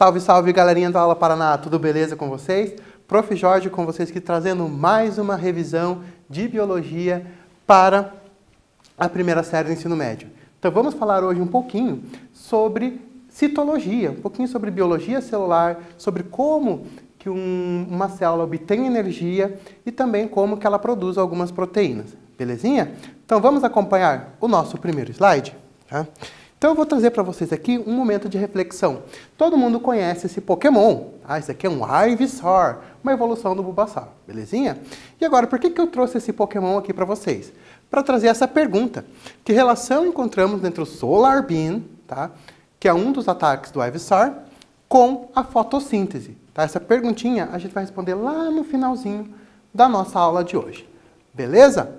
Salve, salve, galerinha da Aula Paraná, tudo beleza com vocês? Prof. Jorge com vocês aqui trazendo mais uma revisão de biologia para a primeira série do ensino médio. Então vamos falar hoje um pouquinho sobre citologia, um pouquinho sobre biologia celular, sobre como que uma célula obtém energia e também como que ela produz algumas proteínas, belezinha? Então vamos acompanhar o nosso primeiro slide, tá? Então eu vou trazer para vocês aqui um momento de reflexão. Todo mundo conhece esse Pokémon, tá? Esse aqui é um Ivysaur, uma evolução do Bulbasaur, belezinha? E agora, por que eu trouxe esse Pokémon aqui para vocês? Para trazer essa pergunta. Que relação encontramos entre o Solar Beam, tá? Que é um dos ataques do Ivysaur, com a fotossíntese? Tá? Essa perguntinha a gente vai responder lá no finalzinho da nossa aula de hoje. Beleza?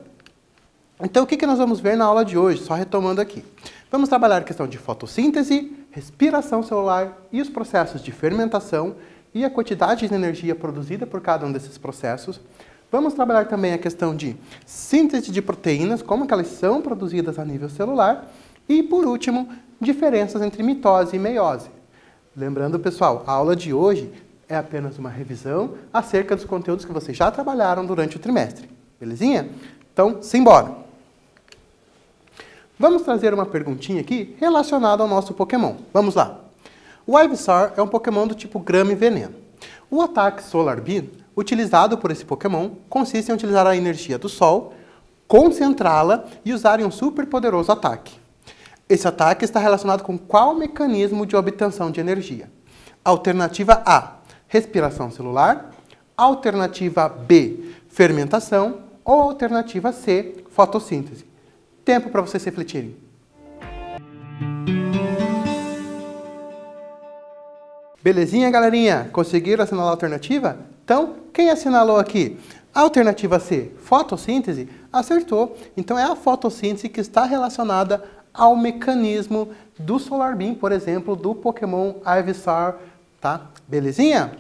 Então o que nós vamos ver na aula de hoje? Só retomando aqui. Vamos trabalhar a questão de fotossíntese, respiração celular e os processos de fermentação e a quantidade de energia produzida por cada um desses processos. Vamos trabalhar também a questão de síntese de proteínas, como que elas são produzidas a nível celular. E, por último, diferenças entre mitose e meiose. Lembrando, pessoal, a aula de hoje é apenas uma revisão acerca dos conteúdos que vocês já trabalharam durante o trimestre. Belezinha? Então, simbora! Vamos trazer uma perguntinha aqui relacionada ao nosso Pokémon. Vamos lá. O Ivysaur é um Pokémon do tipo grama e veneno. O ataque Solar Beam, utilizado por esse Pokémon, consiste em utilizar a energia do Sol, concentrá-la e usar em um super poderoso ataque. Esse ataque está relacionado com qual mecanismo de obtenção de energia? Alternativa A, respiração celular. Alternativa B, fermentação. Ou alternativa C, fotossíntese. Tempo para vocês refletirem. Belezinha, galerinha? Conseguiram assinalar a alternativa? Então, quem assinalou aqui? A alternativa C, fotossíntese, acertou. Então, é a fotossíntese que está relacionada ao mecanismo do Solar Beam, por exemplo, do Pokémon Ivysaur, tá? Belezinha?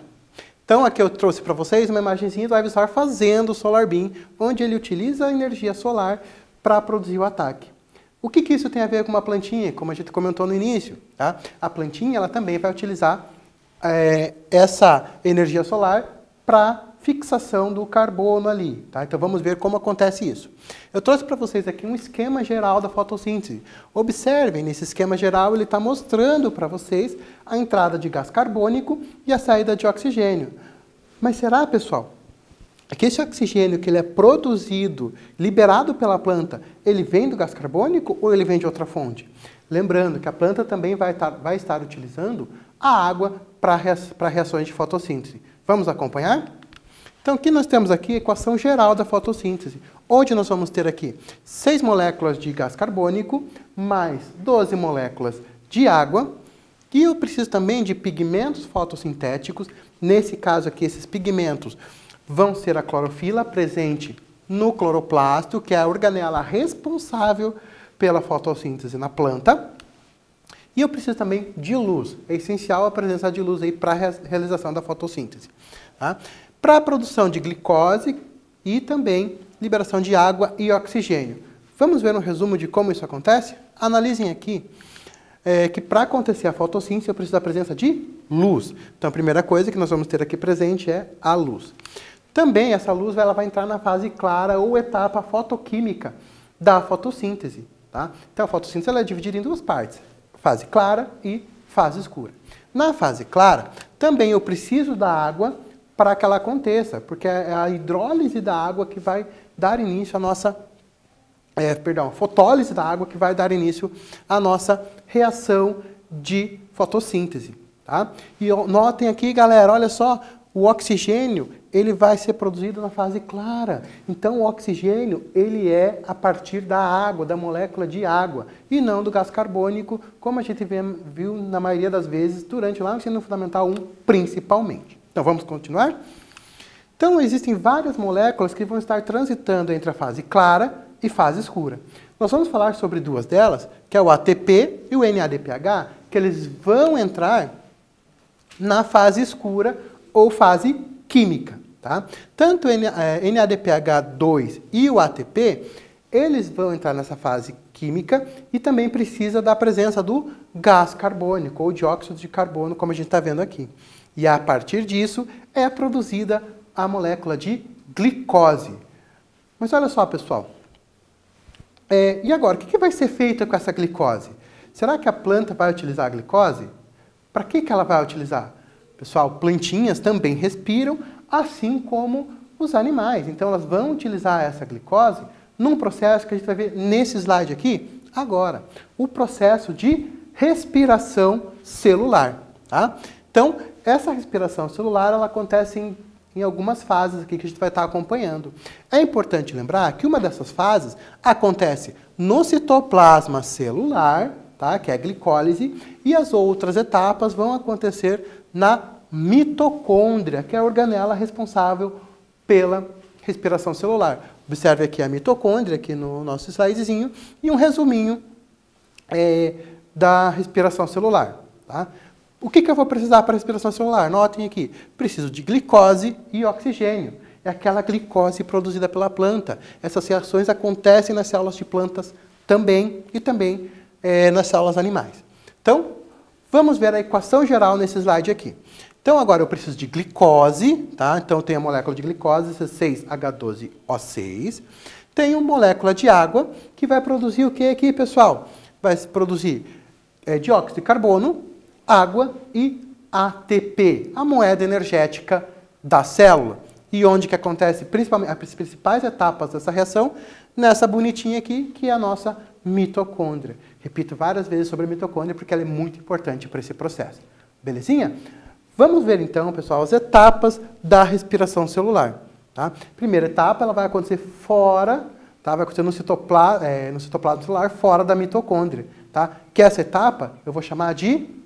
Então, aqui eu trouxe para vocês uma imagenzinha do Ivysaur fazendo o Solar Beam, onde ele utiliza a energia solar para produzir o ataque. O que isso tem a ver com uma plantinha, como a gente comentou no início? Tá? A plantinha ela também vai utilizar essa energia solar para fixação do carbono ali. Tá? Então vamos ver como acontece isso. Eu trouxe para vocês aqui um esquema geral da fotossíntese. Observem, nesse esquema geral ele está mostrando para vocês a entrada de gás carbônico e a saída de oxigênio. Mas será, pessoal, que esse oxigênio que ele é produzido, liberado pela planta, ele vem do gás carbônico ou ele vem de outra fonte? Lembrando que a planta também vai estar utilizando a água para reações de fotossíntese. Vamos acompanhar? Então, o que nós temos aqui? A equação geral da fotossíntese. Onde nós vamos ter aqui 6 moléculas de gás carbônico, mais 12 moléculas de água. E eu preciso também de pigmentos fotossintéticos. Nesse caso aqui, esses pigmentos vão ser a clorofila presente no cloroplasto, que é a organela responsável pela fotossíntese na planta. E eu preciso também de luz. É essencial a presença de luz aí para a realização da fotossíntese. Tá? Para a produção de glicose e também liberação de água e oxigênio. Vamos ver um resumo de como isso acontece? Analisem aqui que para acontecer a fotossíntese eu preciso da presença de luz. Então a primeira coisa que nós vamos ter aqui presente é a luz. Também essa luz ela vai entrar na fase clara ou etapa fotoquímica da fotossíntese. Tá? Então a fotossíntese ela é dividida em duas partes, fase clara e fase escura. Na fase clara, também eu preciso da água para que ela aconteça, porque é a hidrólise da água que vai dar início à nossa, fotólise da água que vai dar início à nossa reação de fotossíntese. Tá? E notem aqui, galera, olha só, o oxigênio ele vai ser produzido na fase clara. Então, o oxigênio ele é a partir da água, da molécula de água, e não do gás carbônico, como a gente viu na maioria das vezes durante lá o ensino fundamental 1, principalmente. Então, vamos continuar? Então, existem várias moléculas que vão estar transitando entre a fase clara e fase escura. Nós vamos falar sobre duas delas, que é o ATP e o NADPH, que eles vão entrar na fase escura ou fase química. Tá? Tanto o NADPH2 e o ATP, eles vão entrar nessa fase química e também precisa da presença do gás carbônico ou dióxido de carbono, como a gente está vendo aqui. E a partir disso é produzida a molécula de glicose. Mas olha só, pessoal. E agora, o que vai ser feito com essa glicose? Será que a planta vai utilizar a glicose? Para que ela vai utilizar? Pessoal, plantinhas também respiram, assim como os animais. Então, elas vão utilizar essa glicose num processo que a gente vai ver nesse slide aqui, agora. O processo de respiração celular. Tá? Então, essa respiração celular ela acontece em algumas fases aqui que a gente vai estar acompanhando. É importante lembrar que uma dessas fases acontece no citoplasma celular, tá? Que é a glicólise, e as outras etapas vão acontecer na mitocôndria, que é a organela responsável pela respiração celular. Observe aqui a mitocôndria, aqui no nosso slidezinho, e um resuminho da respiração celular. Tá? O que eu vou precisar para a respiração celular? Notem aqui, preciso de glicose e oxigênio. É aquela glicose produzida pela planta. Essas reações acontecem nas células de plantas também e também nas células animais. Então, vamos ver a equação geral nesse slide aqui. Então, agora eu preciso de glicose, tá? Então, tem a molécula de glicose, C6H12O6. Tem uma molécula de água, que vai produzir o que aqui, pessoal? Vai produzir dióxido de carbono, água e ATP, a moeda energética da célula. E onde que acontece principalmente as principais etapas dessa reação? Nessa bonitinha aqui, que é a nossa mitocôndria. Repito várias vezes sobre a mitocôndria, porque ela é muito importante para esse processo. Belezinha? Vamos ver então, pessoal, as etapas da respiração celular. Tá? Primeira etapa, ela vai acontecer fora, tá? Vai acontecer no citoplasma celular, fora da mitocôndria. Tá? Que essa etapa eu vou chamar de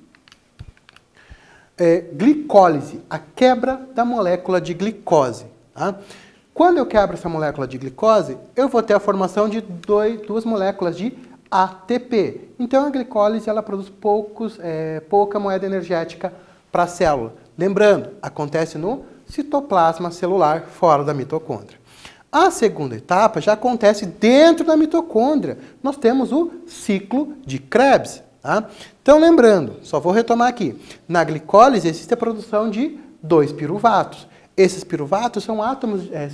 glicólise, a quebra da molécula de glicose. Tá? Quando eu quebro essa molécula de glicose, eu vou ter a formação de duas moléculas de ATP. Então, a glicólise ela produz pouca moeda energética para a célula. Lembrando, acontece no citoplasma celular, fora da mitocôndria. A segunda etapa já acontece dentro da mitocôndria. Nós temos o ciclo de Krebs. Tá? Então, lembrando, só vou retomar aqui. Na glicólise existe a produção de 2 piruvatos. Esses piruvatos são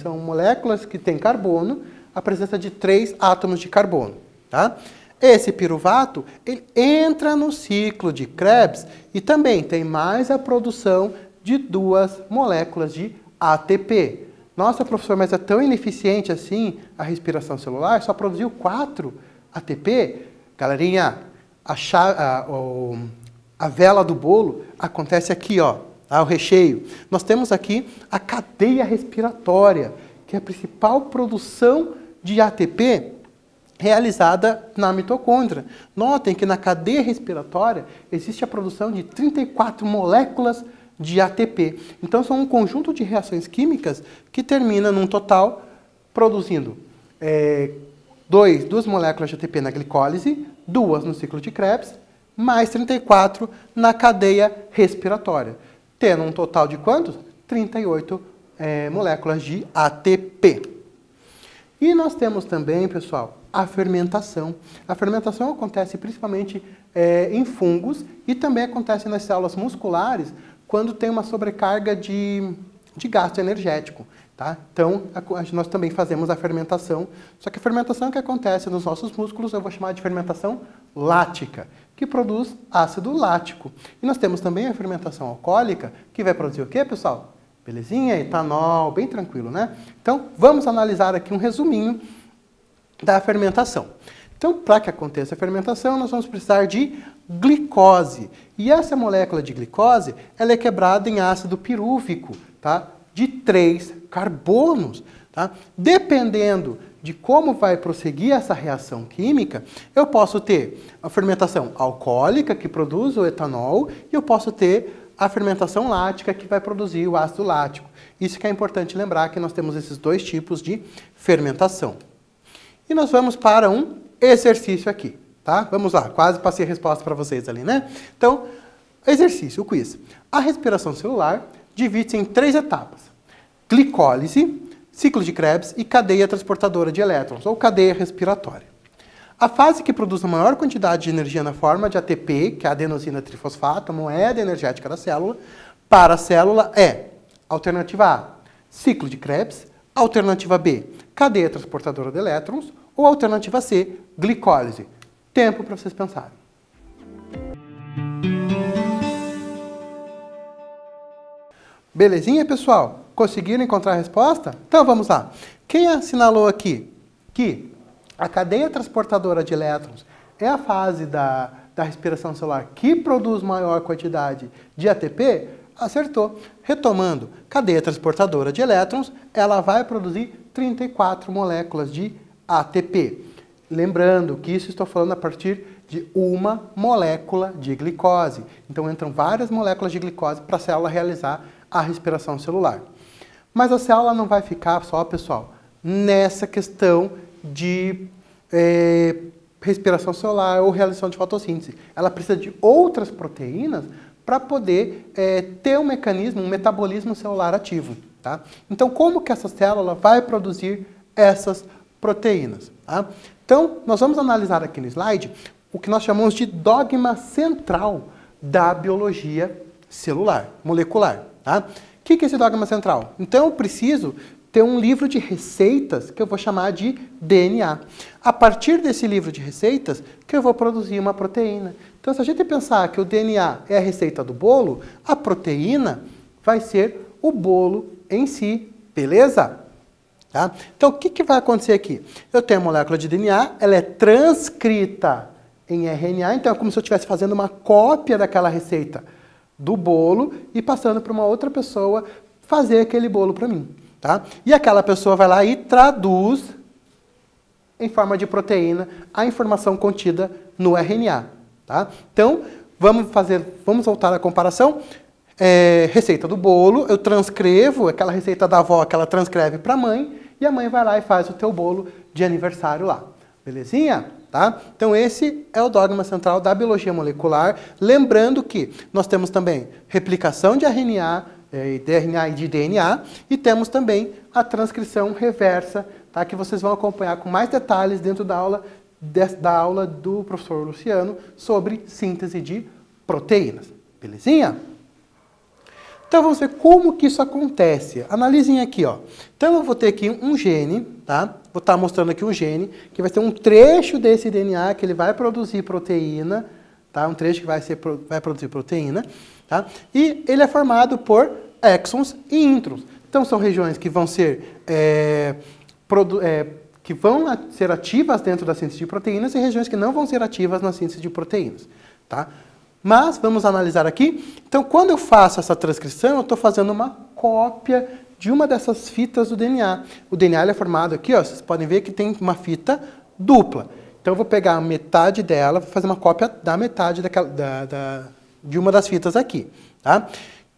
são moléculas que têm carbono, a presença de 3 átomos de carbono. Tá? Esse piruvato ele entra no ciclo de Krebs e também tem mais a produção de 2 moléculas de ATP. Nossa, professor, mas é tão ineficiente assim a respiração celular? Só produziu 4 ATP? Galerinha, a vela do bolo acontece aqui, ó, tá? O recheio. Nós temos aqui a cadeia respiratória, que é a principal produção de ATP realizada na mitocôndria. Notem que na cadeia respiratória existe a produção de 34 moléculas de ATP. Então, são um conjunto de reações químicas que termina num total produzindo 2 moléculas de ATP na glicólise, 2 no ciclo de Krebs, mais 34 na cadeia respiratória, tendo um total de quantos? 38 moléculas de ATP. E nós temos também, pessoal, a fermentação. A fermentação acontece principalmente em fungos e também acontece nas células musculares quando tem uma sobrecarga de gasto energético. Tá? Então, nós também fazemos a fermentação, só que a fermentação que acontece nos nossos músculos eu vou chamar de fermentação lática, que produz ácido lático. E nós temos também a fermentação alcoólica, que vai produzir o quê, pessoal? Belezinha? Etanol, bem tranquilo, né? Então, vamos analisar aqui um resuminho da fermentação. Então, para que aconteça a fermentação, nós vamos precisar de glicose. E essa molécula de glicose, ela é quebrada em ácido pirúvico, tá? De 3 carbonos. Tá? Dependendo de como vai prosseguir essa reação química, eu posso ter a fermentação alcoólica, que produz o etanol, e eu posso ter a fermentação lática, que vai produzir o ácido lático. Isso que é importante lembrar, que nós temos esses 2 tipos de fermentação. E nós vamos para um exercício aqui. Tá? Vamos lá, quase passei a resposta para vocês ali, né? Então, exercício, o quiz. A respiração celular divide-se em 3 etapas: glicólise, ciclo de Krebs e cadeia transportadora de elétrons, ou cadeia respiratória. A fase que produz a maior quantidade de energia na forma de ATP, que é a adenosina trifosfato, a moeda energética da célula, para a célula é alternativa A, ciclo de Krebs, alternativa B, cadeia transportadora de elétrons, ou alternativa C, glicólise. Tempo para vocês pensarem. Belezinha, pessoal? Conseguiram encontrar a resposta? Então vamos lá. Quem assinalou aqui que a cadeia transportadora de elétrons é a fase da respiração celular que produz maior quantidade de ATP? Acertou. Retomando, cadeia transportadora de elétrons, ela vai produzir 34 moléculas de ATP. Lembrando que isso estou falando a partir de uma molécula de glicose. Então entram várias moléculas de glicose para a célula realizar a respiração celular. Mas a célula não vai ficar só, pessoal, nessa questão de respiração celular ou realização de fotossíntese. Ela precisa de outras proteínas para poder ter um mecanismo, um metabolismo celular ativo. Tá? Então, como que essa célula vai produzir essas proteínas? Tá? Então, nós vamos analisar aqui no slide o que nós chamamos de dogma central da biologia celular, molecular. Tá? O que é esse dogma central? Então, eu preciso ter um livro de receitas que eu vou chamar de DNA. A partir desse livro de receitas, que eu vou produzir uma proteína. Então, se a gente pensar que o DNA é a receita do bolo, a proteína vai ser o bolo em si, beleza? Tá? Então, o que vai acontecer aqui? Eu tenho a molécula de DNA, ela é transcrita em RNA, então é como se eu estivesse fazendo uma cópia daquela receita do bolo e passando para uma outra pessoa fazer aquele bolo para mim. Tá? E aquela pessoa vai lá e traduz em forma de proteína a informação contida no RNA. Tá? Então, vamos voltar à comparação. Receita do bolo, eu transcrevo aquela receita da avó que ela transcreve para a mãe e a mãe vai lá e faz o teu bolo de aniversário lá. Belezinha? Tá? Então esse é o dogma central da biologia molecular, lembrando que nós temos também replicação de RNA, de RNA e de DNA, e temos também a transcrição reversa, tá? Que vocês vão acompanhar com mais detalhes dentro da aula do professor Luciano sobre síntese de proteínas. Belezinha? Então vamos ver como que isso acontece. Analisem aqui, ó. Então eu vou ter aqui um gene, tá? Vou estar mostrando aqui um gene, que vai ter um trecho desse DNA que ele vai produzir proteína, tá? Um trecho que vai produzir proteína, tá? E ele é formado por exons e introns. Então são regiões que vão ser ser ativas dentro da síntese de proteínas e regiões que não vão ser ativas na síntese de proteínas, tá? Mas vamos analisar aqui. Então, quando eu faço essa transcrição, eu estou fazendo uma cópia de uma dessas fitas do DNA. O DNA ele é formado aqui, ó, vocês podem ver que tem uma fita dupla. Então, eu vou pegar a metade dela, vou fazer uma cópia da metade de uma das fitas aqui. Tá?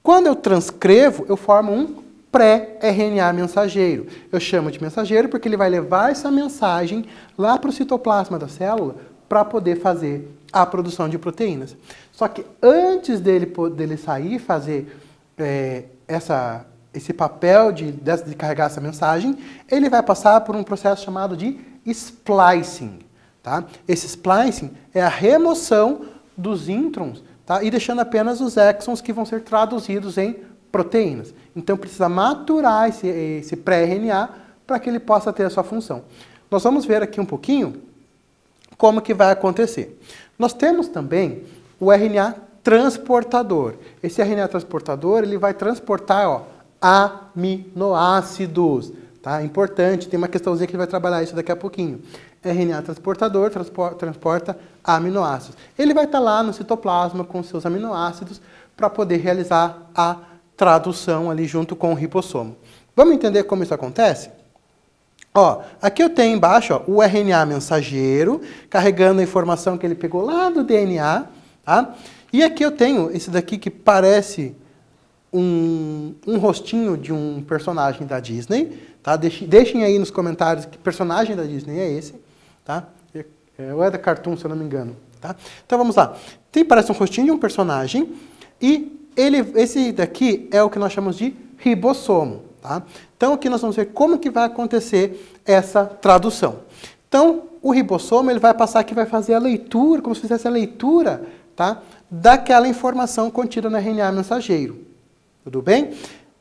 Quando eu transcrevo, eu formo um pré-RNA mensageiro. Eu chamo de mensageiro porque ele vai levar essa mensagem lá para o citoplasma da célula para poder fazer a produção de proteínas. Só que antes dele sair e fazer esse papel de carregar essa mensagem, ele vai passar por um processo chamado de splicing. Tá? Esse splicing é a remoção dos introns, tá? E deixando apenas os exons que vão ser traduzidos em proteínas. Então precisa maturar esse pré-RNA para que ele possa ter a sua função. Nós vamos ver aqui um pouquinho como que vai acontecer. Nós temos também o RNA transportador. Esse RNA transportador ele vai transportar, ó, aminoácidos. Tá? Importante, tem uma questãozinha que ele vai trabalhar isso daqui a pouquinho. RNA transportador transporta aminoácidos. Ele vai estar lá no citoplasma com seus aminoácidos para poder realizar a tradução ali junto com o ribossomo. Vamos entender como isso acontece? Ó, aqui eu tenho embaixo, ó, o RNA mensageiro, carregando a informação que ele pegou lá do DNA. Tá? E aqui eu tenho esse daqui que parece um rostinho de um personagem da Disney. Tá? Deixem aí nos comentários que personagem da Disney é esse. Tá? Ou é da Cartoon, se eu não me engano. Tá? Então vamos lá. Parece um rostinho de um personagem e esse daqui é o que nós chamamos de ribossomo. Tá? Então aqui nós vamos ver como que vai acontecer essa tradução. Então, o ribossomo ele vai passar aqui, vai fazer a leitura, como se fizesse a leitura, tá, daquela informação contida no RNA mensageiro. Tudo bem?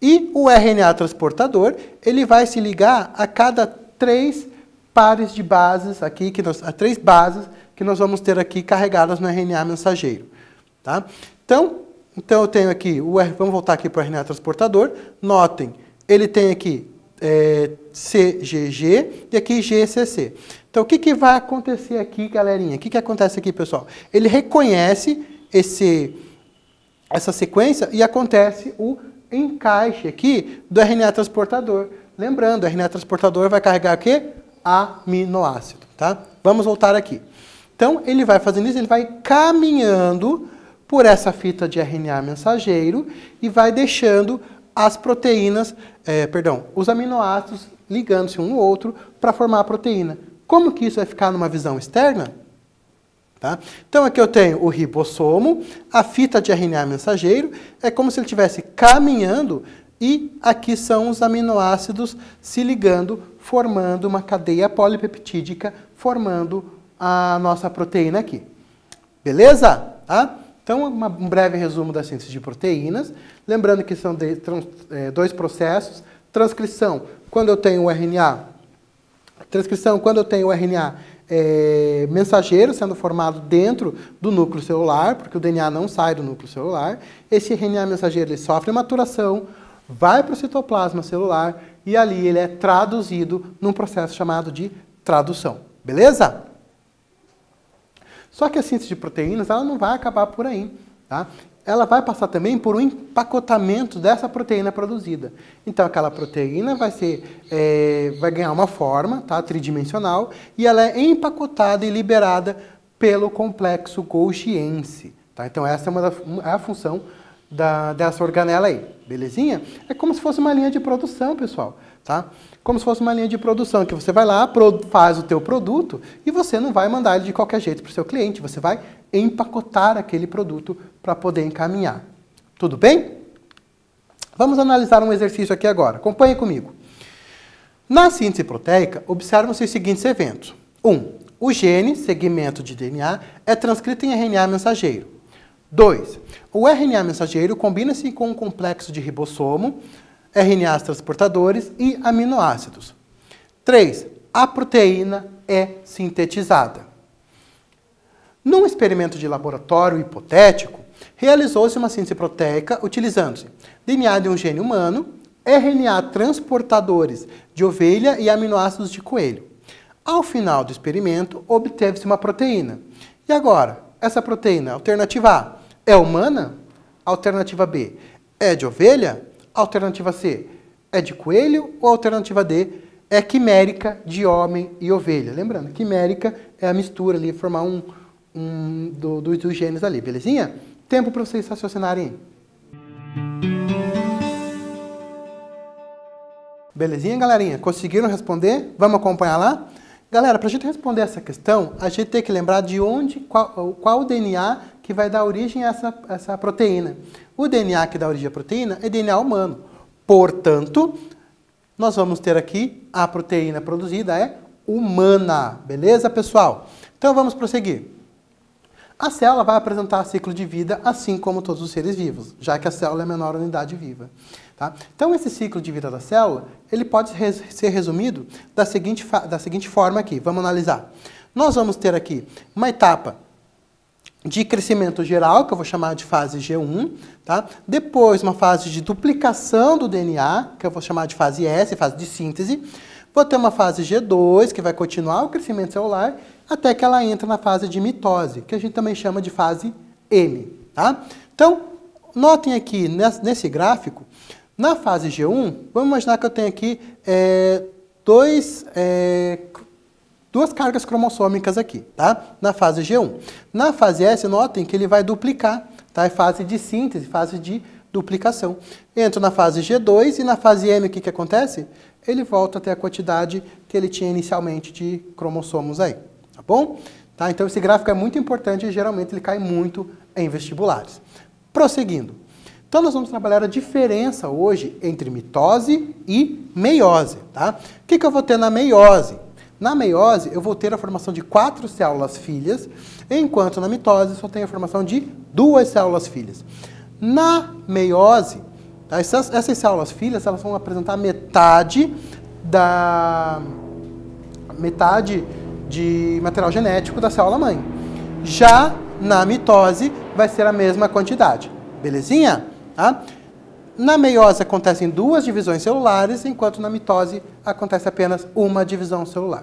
E o RNA transportador, ele vai se ligar a cada 3 pares de bases aqui, a 3 bases que nós vamos ter aqui carregadas no RNA mensageiro. Tá? Então eu tenho aqui, vamos voltar aqui para o RNA transportador. Notem, ele tem aqui CGG e aqui GCC. Então, o que vai acontecer aqui, galerinha? O que acontece aqui, pessoal? Ele reconhece essa sequência e acontece o encaixe aqui do RNA transportador. Lembrando, o RNA transportador vai carregar o quê? Aminoácido, tá? Vamos voltar aqui. Então, ele vai fazendo isso, ele vai caminhando por essa fita de RNA mensageiro e vai deixando as proteínas, os aminoácidos ligando-se um no outro para formar a proteína. Como que isso vai ficar numa visão externa? Tá? Então, aqui eu tenho o ribossomo, a fita de RNA mensageiro, é como se ele estivesse caminhando e aqui são os aminoácidos se ligando, formando uma cadeia polipeptídica, formando a nossa proteína aqui. Beleza? Tá? Então, um breve resumo da síntese de proteínas. Lembrando que são 2 processos. Transcrição, quando eu tenho o RNA. Transcrição, quando eu tenho o RNA mensageiro sendo formado dentro do núcleo celular, porque o DNA não sai do núcleo celular. Esse RNA mensageiro ele sofre maturação, vai para o citoplasma celular e ali ele é traduzido num processo chamado de tradução. Beleza? Só que a síntese de proteínas ela não vai acabar por aí. Tá? Ela vai passar também por um empacotamento dessa proteína produzida. Então, aquela proteína vai ganhar uma forma, tá, tridimensional, e ela é empacotada e liberada pelo complexo Golgiense. Tá? Então, essa é a função dessa organela aí. Belezinha? É como se fosse uma linha de produção, pessoal. Tá? Como se fosse uma linha de produção, que você vai lá, faz o teu produto e você não vai mandar ele de qualquer jeito para o seu cliente. Você vai empacotar aquele produto para poder encaminhar. Tudo bem? Vamos analisar um exercício aqui agora. Acompanhe comigo. Na síntese proteica, observam-se os seguintes eventos. 1. O gene, segmento de DNA, é transcrito em RNA mensageiro. 2. O RNA mensageiro combina-se com um complexo de ribossomo, RNAs transportadores e aminoácidos. 3. A proteína é sintetizada. Num experimento de laboratório hipotético, realizou-se uma síntese proteica utilizando-se DNA de um gene humano, RNA transportadores de ovelha e aminoácidos de coelho. Ao final do experimento, obteve-se uma proteína. E agora, essa proteína, alternativa A, é humana? Alternativa B, é de ovelha? Alternativa C, é de coelho? Ou alternativa D, é quimérica de homem e ovelha? Lembrando, quimérica é a mistura ali, formar dos genes ali, belezinha? Tempo para vocês raciocinarem. Belezinha, galerinha? Conseguiram responder? Vamos acompanhar lá? Galera, para a gente responder essa questão, a gente tem que lembrar de qual o DNA que vai dar origem a essa proteína. O DNA que dá origem à proteína é DNA humano. Portanto, nós vamos ter aqui a proteína produzida é humana. Beleza, pessoal? Então, vamos prosseguir. A célula vai apresentar ciclo de vida assim como todos os seres vivos, já que a célula é a menor unidade viva. Tá? Então, esse ciclo de vida da célula, ele pode ser resumido da seguinte forma aqui. Vamos analisar. Nós vamos ter aqui uma etapa de crescimento geral, que eu vou chamar de fase G1. Tá? Depois, uma fase de duplicação do DNA, que eu vou chamar de fase S, fase de síntese. Vou ter uma fase G2, que vai continuar o crescimento celular, até que ela entra na fase de mitose, que a gente também chama de fase M. Tá? Então, notem aqui nesse gráfico, na fase G1, vamos imaginar que eu tenho aqui duas cargas cromossômicas aqui, tá? Na fase G1. Na fase S, notem que ele vai duplicar, tá? É fase de síntese, fase de duplicação. Entro na fase G2 e na fase M, o que acontece? Ele volta a ter a quantidade que ele tinha inicialmente de cromossomos aí, tá bom? Tá? Então, esse gráfico é muito importante e geralmente ele cai muito em vestibulares. Prosseguindo. Então, nós vamos trabalhar a diferença hoje entre mitose e meiose. Tá? O que eu vou ter na meiose? Na meiose, eu vou ter a formação de 4 células filhas, enquanto na mitose só tenho a formação de 2 células filhas. Na meiose, essas células filhas elas vão apresentar metade de material genético da célula mãe. Já na mitose vai ser a mesma quantidade. Belezinha? Tá? Na meiose acontecem 2 divisões celulares, enquanto na mitose acontece apenas uma divisão celular.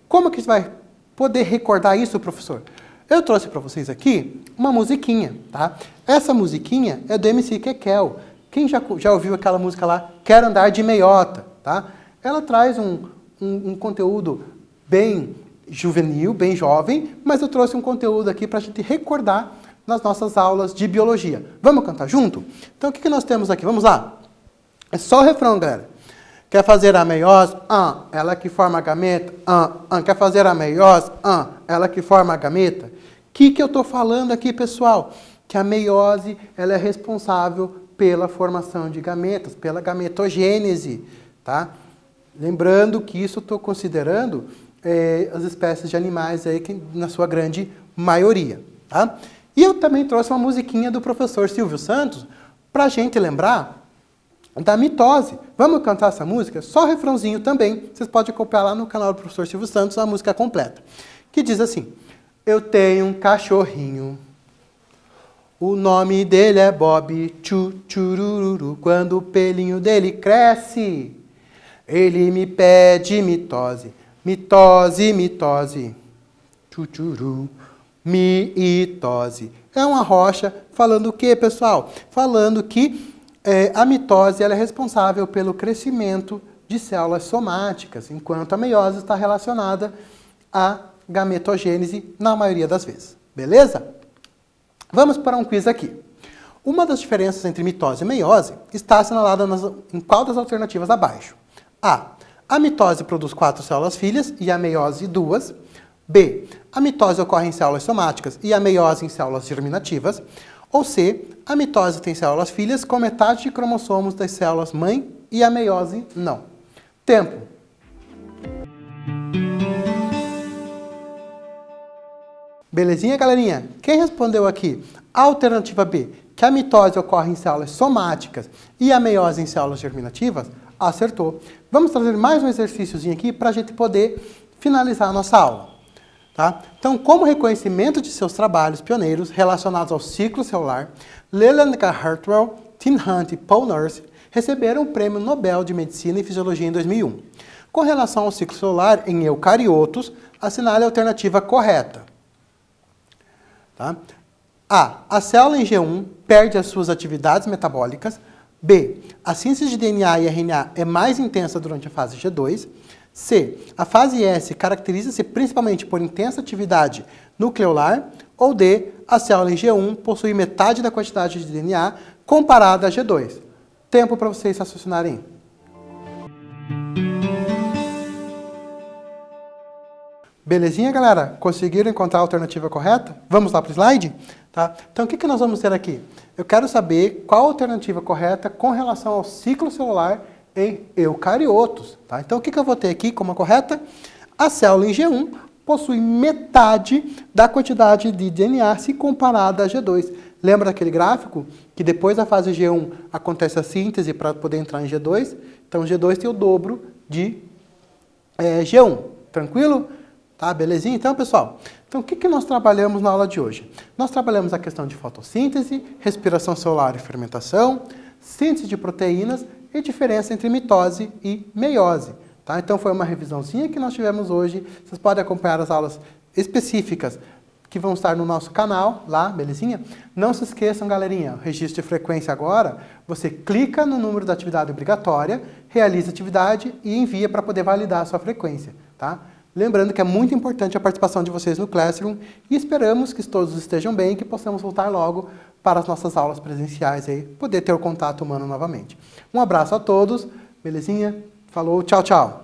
Como que você vai poder recordar isso, professor? Eu trouxe para vocês aqui uma musiquinha, tá? Essa musiquinha é do MC Kekel. Quem já ouviu aquela música lá, Quero Andar de Meiota, tá? Ela traz um conteúdo bem juvenil, bem jovem, mas eu trouxe um conteúdo aqui para a gente recordar nas nossas aulas de biologia. Vamos cantar junto? Então, o que nós temos aqui? Vamos lá? É só o refrão, galera. Quer fazer a meiose? Ela que forma a gameta? Quer fazer a meiose? Ela que forma a gameta? O que eu estou falando aqui, pessoal? Que a meiose ela é responsável pela formação de gametas, pela gametogênese, tá? Lembrando que isso eu estou considerando as espécies de animais aí, que, na sua grande maioria, tá? E eu também trouxe uma musiquinha do professor Silvio Santos para a gente lembrar da mitose. Vamos cantar essa música? Só o refrãozinho também. Vocês podem acompanhar lá no canal do professor Silvio Santos a música completa. Que diz assim: eu tenho um cachorrinho, o nome dele é Bob, tchurururu. Quando o pelinho dele cresce, ele me pede mitose, mitose, mitose, tchururu. Mitose. É uma rocha falando o quê, pessoal? Falando que a mitose ela é responsável pelo crescimento de células somáticas, enquanto a meiose está relacionada à gametogênese na maioria das vezes. Beleza? Vamos para um quiz aqui. Uma das diferenças entre mitose e meiose está assinalada em qual das alternativas abaixo? A mitose produz 4 células filhas e a meiose 2. B. A mitose ocorre em células somáticas e a meiose em células germinativas. Ou C. A mitose tem células filhas com metade de cromossomos das células mãe e a meiose não. Tempo. Belezinha, galerinha? Quem respondeu aqui? A alternativa B, que a mitose ocorre em células somáticas e a meiose em células germinativas, acertou. Vamos trazer mais um exercíciozinho aqui para a gente poder finalizar a nossa aula. Tá? Então, como reconhecimento de seus trabalhos pioneiros relacionados ao ciclo celular, Leland Hartwell, Tim Hunt e Paul Nurse receberam o Prêmio Nobel de Medicina e Fisiologia em 2001. Com relação ao ciclo celular em eucariotos, assinale a alternativa correta. Tá? A. A célula em G1 perde as suas atividades metabólicas. B. A síntese de DNA e RNA é mais intensa durante a fase G2. C. A fase S caracteriza-se principalmente por intensa atividade nucleolar. Ou D. A célula em G1 possui metade da quantidade de DNA comparada a G2. Tempo para vocês raciocinarem. Belezinha, galera? Conseguiram encontrar a alternativa correta? Vamos lá para o slide? Tá? Então, o que nós vamos ter aqui? Eu quero saber qual a alternativa correta com relação ao ciclo celular em eucariotos. Tá? Então, o que eu vou ter aqui como a correta? A célula em G1 possui metade da quantidade de DNA se comparada a G2. Lembra daquele gráfico? Que depois da fase G1 acontece a síntese para poder entrar em G2. Então, G2 tem o dobro de G1. Tranquilo? Tá, belezinha? Então, pessoal, o que nós trabalhamos na aula de hoje? Nós trabalhamos a questão de fotossíntese, respiração celular e fermentação, síntese de proteínas e diferença entre mitose e meiose. Tá? Então, foi uma revisãozinha que nós tivemos hoje. Vocês podem acompanhar as aulas específicas que vão estar no nosso canal, lá, belezinha? Não se esqueçam, galerinha, registro de frequência agora, você clica no número da atividade obrigatória, realiza a atividade e envia para poder validar a sua frequência, tá? Lembrando que é muito importante a participação de vocês no Classroom e esperamos que todos estejam bem e que possamos voltar logo para as nossas aulas presenciais e poder ter o contato humano novamente. Um abraço a todos, belezinha? Falou, tchau, tchau!